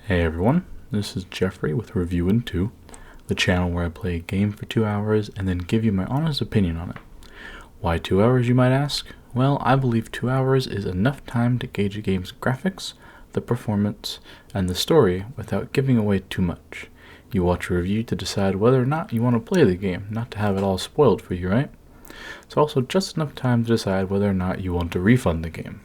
Hey everyone, this is Jeffrey with Review in 2, the channel where I play a game for 2 hours and then give you my honest opinion on it. Why 2 hours, you might ask? Well, I believe 2 hours is enough time to gauge a game's graphics, the performance, and the story without giving away too much. You watch a review to decide whether or not you want to play the game, not to have it all spoiled for you, right? It's also just enough time to decide whether or not you want to refund the game.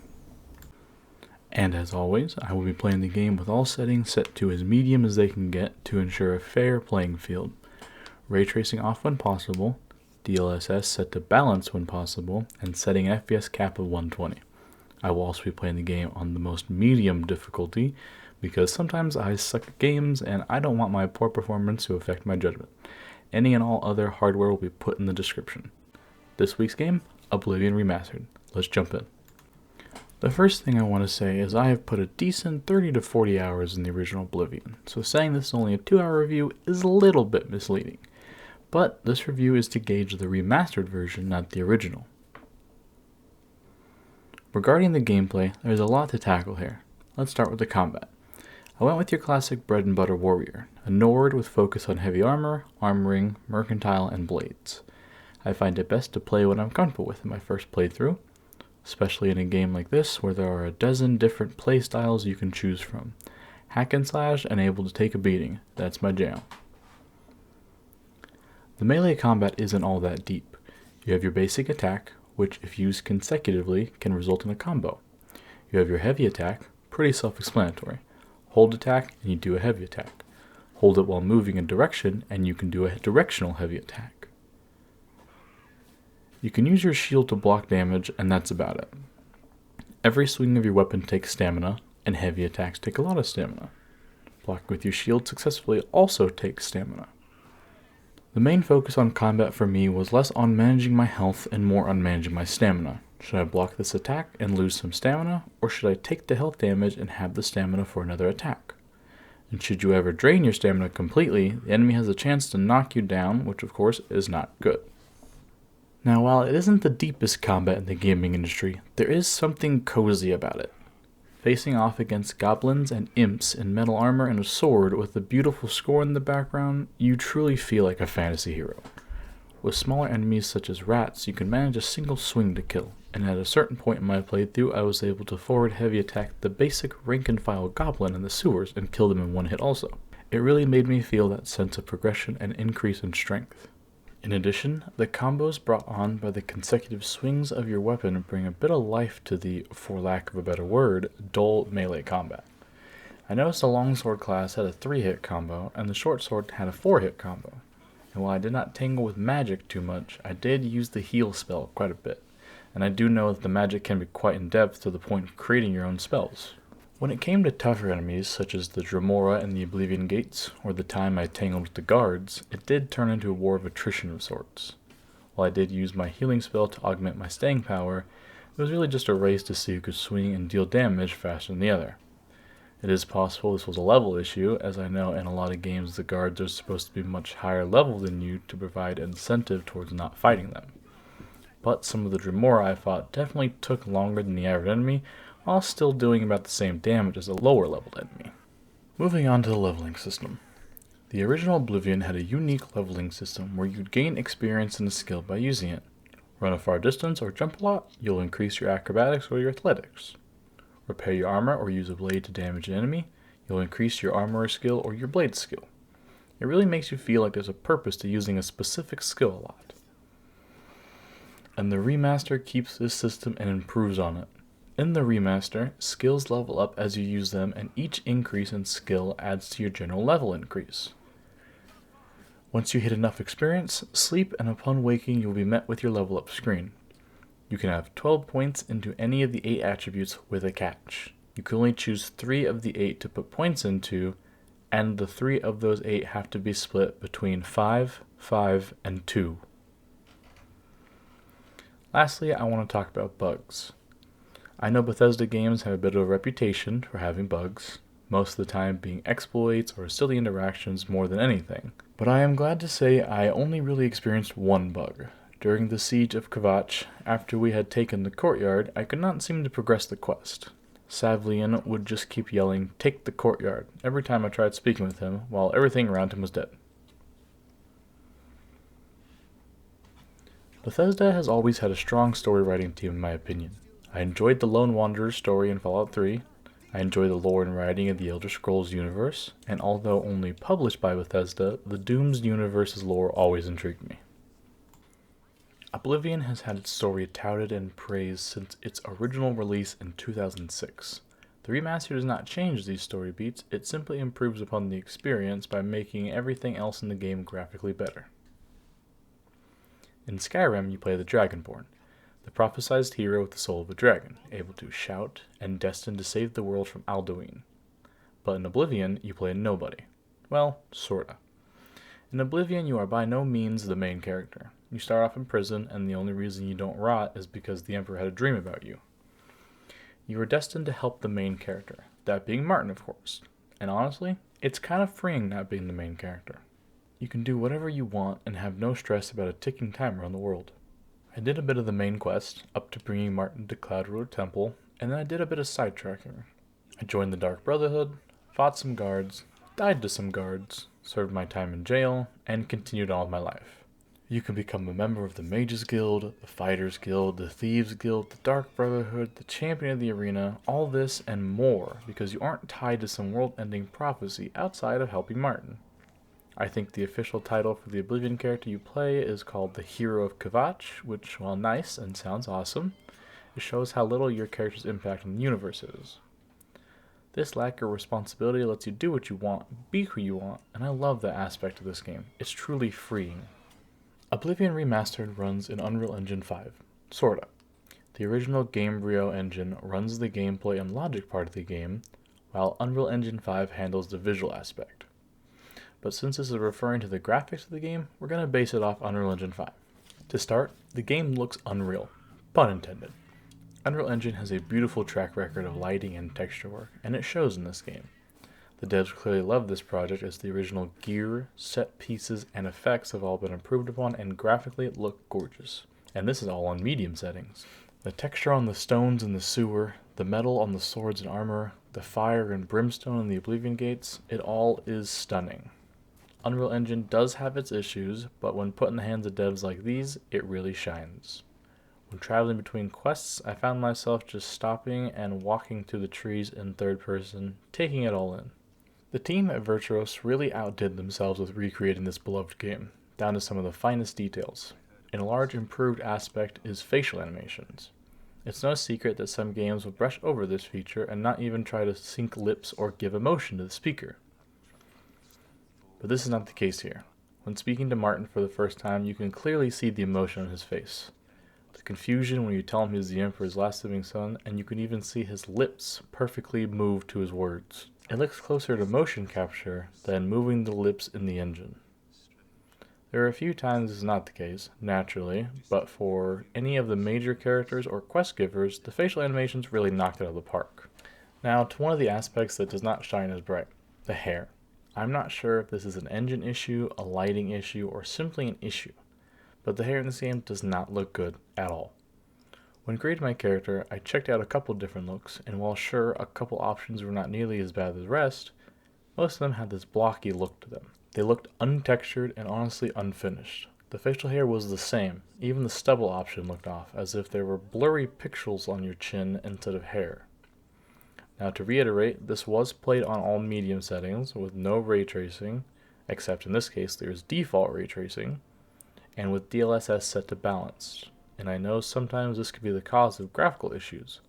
And as always, I will be playing the game with all settings set to as medium as they can get to ensure a fair playing field. Ray tracing off when possible, DLSS set to balance when possible, and setting an FPS cap of 120. I will also be playing the game on the most medium difficulty because sometimes I suck at games and I don't want my poor performance to affect my judgment. Any and all other hardware will be put in the description. This week's game, Oblivion Remastered. Let's jump in. The first thing I want to say is I have put a decent 30 to 40 hours in the original Oblivion, so saying this is only a 2-hour review is a little bit misleading. But this review is to gauge the remastered version, not the original. Regarding the gameplay, there's a lot to tackle here. Let's start with the combat. I went with your classic bread and butter warrior, a Nord with focus on heavy armor, armoring, mercantile, and blades. I find it best to play what I'm comfortable with in my first playthrough, especially in a game like this where there are a dozen different playstyles you can choose from. Hack and slash and able to take a beating, that's my jam. The melee combat isn't all that deep. You have your basic attack, which if used consecutively can result in a combo. You have your heavy attack, pretty self-explanatory. Hold attack and you do a heavy attack. Hold it while moving a direction and you can do a directional heavy attack. You can use your shield to block damage, and that's about it. Every swing of your weapon takes stamina, and heavy attacks take a lot of stamina. Blocking with your shield successfully also takes stamina. The main focus on combat for me was less on managing my health and more on managing my stamina. Should I block this attack and lose some stamina, or should I take the health damage and have the stamina for another attack? And should you ever drain your stamina completely, the enemy has a chance to knock you down, which of course is not good. Now, while it isn't the deepest combat in the gaming industry, there is something cozy about it. Facing off against goblins and imps in metal armor and a sword with a beautiful score in the background, you truly feel like a fantasy hero. With smaller enemies such as rats, you can manage a single swing to kill, and at a certain point in my playthrough, I was able to forward heavy attack the basic rank-and-file goblin in the sewers and kill them in one hit also. It really made me feel that sense of progression and increase in strength. In addition, the combos brought on by the consecutive swings of your weapon bring a bit of life to the, for lack of a better word, dull melee combat. I noticed the longsword class had a 3-hit combo, and the short sword had a 4-hit combo. And while I did not tangle with magic too much, I did use the heal spell quite a bit, and I do know that the magic can be quite in-depth to the point of creating your own spells. When it came to tougher enemies, such as the Dremora and the Oblivion Gates, or the time I tangled with the guards, it did turn into a war of attrition of sorts. While I did use my healing spell to augment my staying power, it was really just a race to see who could swing and deal damage faster than the other. It is possible this was a level issue, as I know in a lot of games the guards are supposed to be much higher level than you to provide incentive towards not fighting them. But some of the Dremora I fought definitely took longer than the average enemy, while still doing about the same damage as a lower leveled enemy. Moving on to the leveling system. The original Oblivion had a unique leveling system where you'd gain experience and a skill by using it. Run a far distance or jump a lot, you'll increase your acrobatics or your athletics. Repair your armor or use a blade to damage an enemy, you'll increase your armor skill or your blade skill. It really makes you feel like there's a purpose to using a specific skill a lot. And the remaster keeps this system and improves on it. In the remaster, skills level up as you use them, and each increase in skill adds to your general level increase. Once you hit enough experience, sleep, and upon waking you'll be met with your level up screen. You can have 12 points into any of the 8 attributes with a catch. You can only choose 3 of the 8 to put points into, and the 3 of those 8 have to be split between 5, 5, and 2. Lastly, I want to talk about bugs. I know Bethesda games have a bit of a reputation for having bugs, most of the time being exploits or silly interactions more than anything. But I am glad to say I only really experienced one bug. During the siege of Kvatch, after we had taken the courtyard, I could not seem to progress the quest. Savlian would just keep yelling, "Take the courtyard," every time I tried speaking with him, while everything around him was dead. Bethesda has always had a strong story writing team in my opinion. I enjoyed the Lone Wanderer's story in Fallout 3, I enjoy the lore and writing of the Elder Scrolls universe, and although only published by Bethesda, the Doom's universe's lore always intrigued me. Oblivion has had its story touted and praised since its original release in 2006. The remaster does not change these story beats, it simply improves upon the experience by making everything else in the game graphically better. In Skyrim, you play the Dragonborn, the prophesized hero with the soul of a dragon, able to shout and destined to save the world from Alduin. But in Oblivion, you play a nobody. Well, sorta. In Oblivion, you are by no means the main character. You start off in prison, and the only reason you don't rot is because the Emperor had a dream about you. You are destined to help the main character, that being Martin, of course. And honestly, it's kind of freeing not being the main character. You can do whatever you want and have no stress about a ticking timer on the world. I did a bit of the main quest, up to bringing Martin to Cloudroad Temple, and then I did a bit of sidetracking. I joined the Dark Brotherhood, fought some guards, died to some guards, served my time in jail, and continued on with my life. You can become a member of the Mages Guild, the Fighters Guild, the Thieves Guild, the Dark Brotherhood, the Champion of the Arena, all this and more because you aren't tied to some world-ending prophecy outside of helping Martin. I think the official title for the Oblivion character you play is called the Hero of Kvatch, which, while nice and sounds awesome, it shows how little your character's impact on the universe is. This lack of responsibility lets you do what you want, be who you want, and I love that aspect of this game. It's truly freeing. Oblivion Remastered runs in Unreal Engine 5. Sorta. The original Gamebryo engine runs the gameplay and logic part of the game, while Unreal Engine 5 handles the visual aspect. But since this is referring to the graphics of the game, we're going to base it off Unreal Engine 5. To start, the game looks unreal. Pun intended. Unreal Engine has a beautiful track record of lighting and texture work, and it shows in this game. The devs clearly love this project as the original gear, set pieces, and effects have all been improved upon and graphically look gorgeous. And this is all on medium settings. The texture on the stones in the sewer, the metal on the swords and armor, the fire and brimstone in the Oblivion gates, it all is stunning. Unreal Engine does have its issues, but when put in the hands of devs like these, it really shines. When traveling between quests, I found myself just stopping and walking through the trees in third person, taking it all in. The team at Virtuos really outdid themselves with recreating this beloved game, down to some of the finest details. And a large improved aspect is facial animations. It's no secret that some games will brush over this feature and not even try to sync lips or give emotion to the speaker. But this is not the case here. When speaking to Martin for the first time, you can clearly see the emotion on his face. The confusion when you tell him he's the Emperor's last living son, and you can even see his lips perfectly move to his words. It looks closer to motion capture than moving the lips in the engine. There are a few times this is not the case, naturally, but for any of the major characters or quest givers, the facial animations really knocked it out of the park. Now, to one of the aspects that does not shine as bright, the hair. I'm not sure if this is an engine issue, a lighting issue, or simply an issue, but the hair in this game does not look good at all. When creating my character, I checked out a couple different looks, and while sure a couple options were not nearly as bad as the rest, most of them had this blocky look to them. They looked untextured and honestly unfinished. The facial hair was the same, even the stubble option looked off, as if there were blurry pixels on your chin instead of hair. Now to reiterate, this was played on all medium settings with no ray tracing, except in this case there's default ray tracing, and with DLSS set to balanced. And I know sometimes this could be the cause of graphical issues,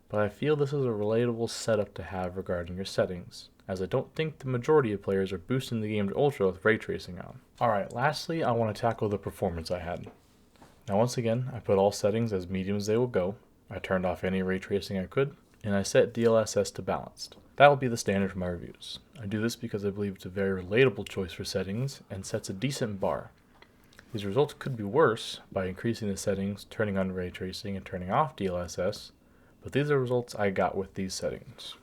but I feel this is a relatable setup to have regarding your settings, as I don't think the majority of players are boosting the game to ultra with ray tracing on. Alright, lastly I want to tackle the performance I had. Now once again, I put all settings as medium as they will go, I turned off any ray tracing I could, and I set DLSS to balanced. That will be the standard for my reviews. I do this because I believe it's a very relatable choice for settings and sets a decent bar. These results could be worse by increasing the settings, turning on ray tracing, and turning off DLSS, but these are results I got with these settings.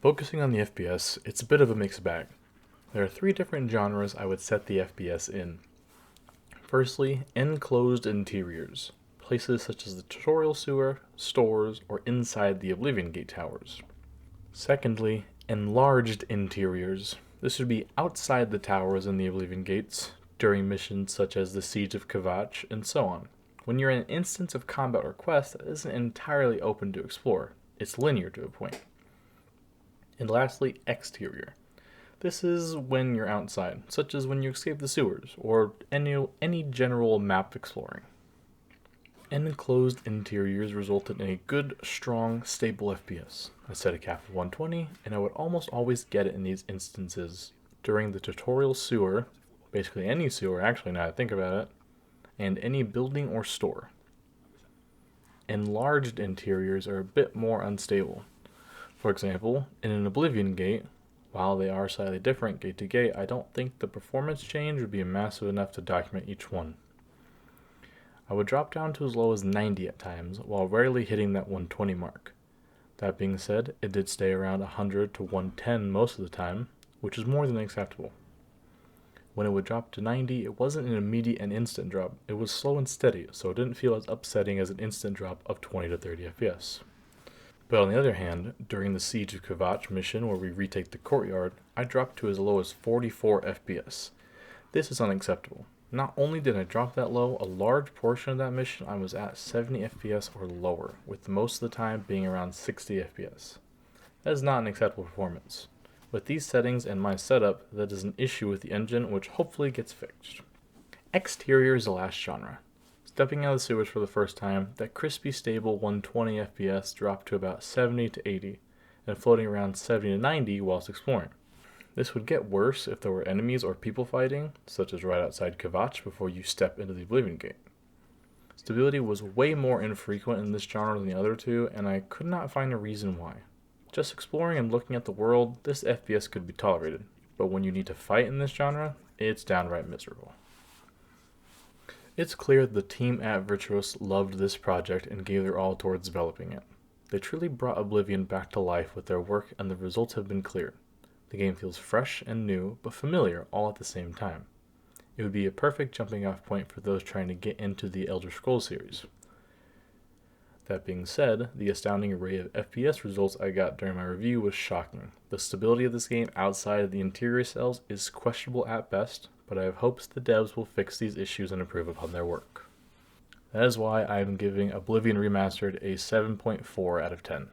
Focusing on the FPS, it's a bit of a mixed bag. There are 3 different genres I would set the FPS in. Firstly, enclosed interiors. places such as the tutorial sewer, stores, or inside the Oblivion Gate towers. Secondly, enlarged interiors. This would be outside the towers in the Oblivion Gates, during missions such as the Siege of Kvatch, and so on. When you're in an instance of combat or quest that isn't entirely open to explore, it's linear to a point. And lastly, exterior. This is when you're outside, such as when you escape the sewers, or any general map exploring. Enclosed interiors resulted in a good, strong, stable FPS. I set a cap of 120, and I would almost always get it in these instances during the tutorial sewer, basically any sewer actually now that I think about it, and any building or store. Enlarged interiors are a bit more unstable. For example, in an Oblivion Gate, while they are slightly different gate to gate, I don't think the performance change would be massive enough to document each one. I would drop down to as low as 90 at times, while rarely hitting that 120 mark. That being said, it did stay around 100 to 110 most of the time, which is more than acceptable. When it would drop to 90, it wasn't an immediate and instant drop, it was slow and steady, so it didn't feel as upsetting as an instant drop of 20 to 30 FPS. But on the other hand, during the Siege of Kvatch mission where we retake the courtyard, I dropped to as low as 44 FPS. This is unacceptable. Not only did I drop that low, a large portion of that mission I was at 70 FPS or lower, with most of the time being around 60 FPS. That is not an acceptable performance. With these settings and my setup, that is an issue with the engine which hopefully gets fixed. Exterior is the last genre. Stepping out of the sewers for the first time, that crispy stable 120 FPS dropped to about 70 to 80, and floating around 70 to 90 whilst exploring. This would get worse if there were enemies or people fighting, such as right outside Kvatch before you step into the Oblivion Gate. Stability was way more infrequent in this genre than the other two, and I could not find a reason why. Just exploring and looking at the world, this FPS could be tolerated, but when you need to fight in this genre, it's downright miserable. It's clear that the team at Virtuos loved this project and gave their all towards developing it. They truly brought Oblivion back to life with their work, and the results have been clear. The game feels fresh and new, but familiar all at the same time. It would be a perfect jumping off point for those trying to get into the Elder Scrolls series. That being said, the astounding array of FPS results I got during my review was shocking. The stability of this game outside of the interior cells is questionable at best, but I have hopes the devs will fix these issues and improve upon their work. That is why I am giving Oblivion Remastered a 7.4 out of 10.